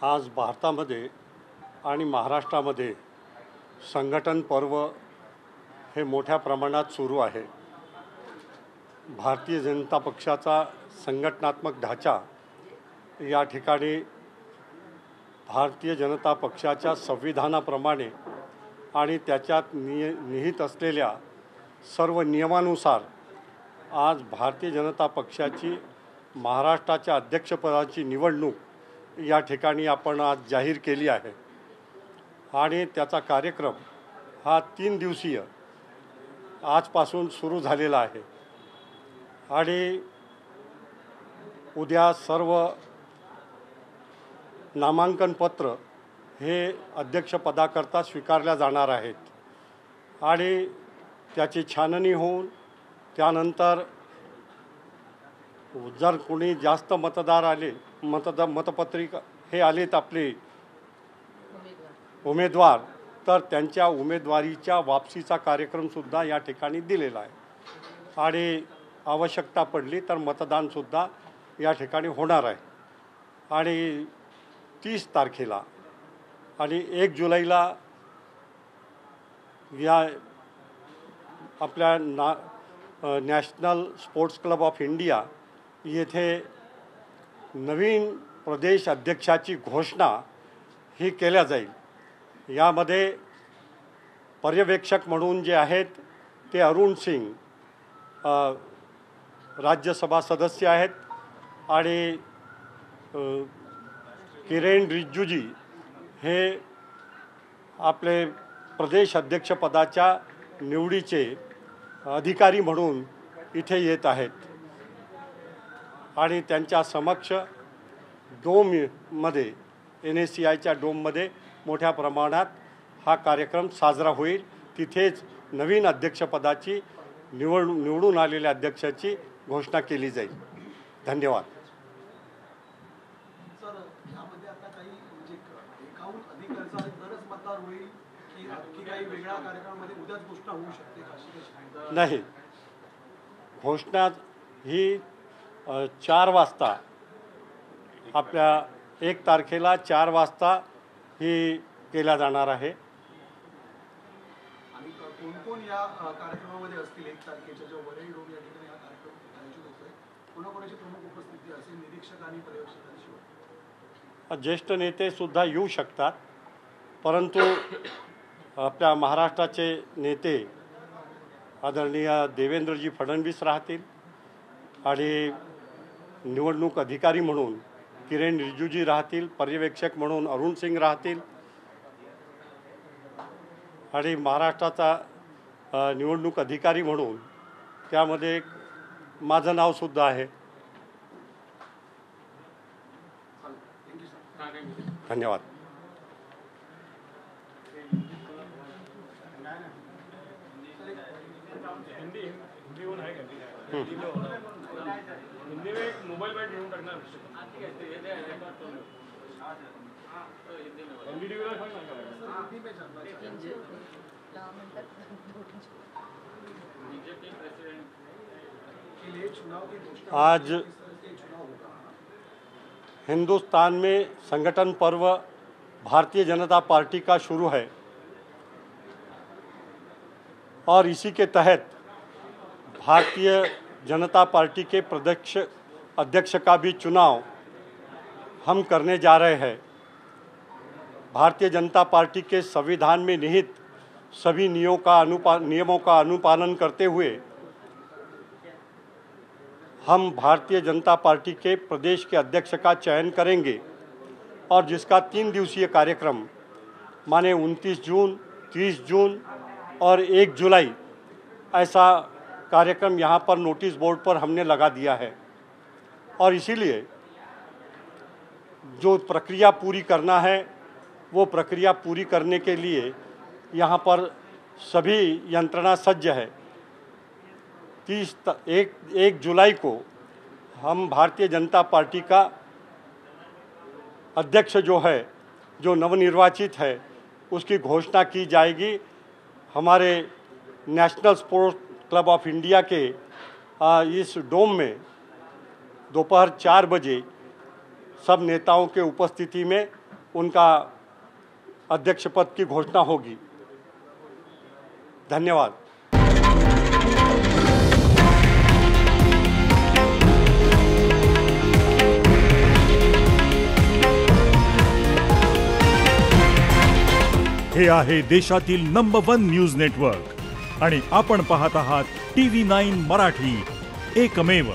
आज भारतामध्ये आणि महाराष्ट्रामध्ये संघटन पर्व हे मोठ्या प्रमाणात सुरू आहे। भारतीय जनता पक्षाचा संघटनात्मक ढाचा या ठिकाणी भारतीय जनता पक्षाच्या संविधानाप्रमाणे आणि त्याच्यात निहित असलेल्या सर्व नियमानुसार आज भारतीय जनता पक्षाची महाराष्ट्राच्या अध्यक्षपदाची निवडणूक या ठिकाणी आपण आज जाहीर केली आहे आणि त्याचा कार्यक्रम हा 3 दिवसीय आजपासून सुरू झालेला आहे आणि उद्या सर्व नामांकन पत्र हे अध्यक्षपदाकरता स्वीकारल्या जाणार आहेत आणि त्याची छाननी होऊन त्यानंतर जर कोणी जास्त मतदार आले मतपत्रिका हे आलेत आपले उमेदवार तर त्यांच्या उमेदवारीच्या वापसीचा कार्यक्रमसुद्धा या ठिकाणी दिलेला आहे आणि आवश्यकता पडली तर मतदानसुद्धा या ठिकाणी होणार आहे आणि 30 तारखेला आणि 1 जुलैला या आपल्या national sports club of India येथे नवीन प्रदेश अध्यक्षाची घोषणा ही केल्या जाईल। यामध्ये पर्यवेक्षक म्हणून जे आहेत ते अरुण सिंग राज्यसभा सदस्य आहेत आणि किरेन रिजिजू हे आपले प्रदेश अध्यक्षपदाच्या निवडीचे अधिकारी म्हणून इथे येत आहेत आणि त्यांच्या समक्ष डोममध्ये NSCIच्या डोममध्ये मोठ्या प्रमाणात हा कार्यक्रम साजरा होईल। तिथेच नवीन अध्यक्षपदाची निवडून आलेल्या अध्यक्षाची घोषणा केली जाईल। धन्यवाद। सर, यामध्ये आता काही म्हणजे एकाहून अधिक अर्जांवरच मतदार होईल की काही वेगळ्या कार्यक्रमामध्ये उद्याच घोषणा होऊ शकते का? नाही, घोषणा ही 4 वाजता आपल्या 1 तारखेला 4 वाजता ही केल्या जाणार आहे। आणि कोण कोण या कार्यक्रमामध्ये असतील 1 तारखेच्या जो वरळी डोम या ठिकाणी हा कार्यक्रम आयोजित होतोय, कोणाकोणाची प्रमुख उपस्थिती असेल? निरीक्षक आणि पर्यवेक्षकांशिवाय ज्येष्ठ नेते सुद्धा येऊ शकतात, परंतु आपल्या महाराष्ट्राचे नेते आदरणीय देवेंद्रजी फडणवीस राहतील आणि निवडणूक अधिकारी म्हणून किरेन रिजिजू राहतील, पर्यवेक्षक म्हणून अरुण सिंग राहतील आणि महाराष्ट्राचा निवडणूक अधिकारी म्हणून त्यामध्ये माझं नावसुद्धा आहे। धन्यवाद। हिंदी में एक मोबाइल बैट ढूंढ रखना आज हिंदुस्तान में संगठन पर्व भारतीय जनता पार्टी का शुरू है और इसी के तहत भारतीय जनता पार्टी के प्रदेश अध्यक्ष का भी चुनाव हम करने जा रहे हैं। भारतीय जनता पार्टी के संविधान में निहित सभी नियमों का अनुपालन करते हुए हम भारतीय जनता पार्टी के प्रदेश के अध्यक्ष का चयन करेंगे और जिसका 3 दिवसीय कार्यक्रम माने 29 जून, 30 जून और 1 जुलाई ऐसा कार्यक्रम यहाँ पर नोटिस बोर्ड पर हमने लगा दिया है और इसीलिए जो प्रक्रिया पूरी करना है वो प्रक्रिया पूरी करने के लिए यहाँ पर सभी यंत्रणा सज्ज है। 1 जुलाई को हम भारतीय जनता पार्टी का अध्यक्ष जो है, जो नवनिर्वाचित है, उसकी घोषणा की जाएगी। हमारे national sports club of India के इस डोम में दोपहर 4 बजे सब नेताओं के उपस्थिति में उनका अध्यक्ष पद की घोषणा होगी। धन्यवाद। हे आहे देशातील नंबर 1 न्यूज नेटवर्क आणि आपण पाहत आहात TV9 मराठी, एकमेव।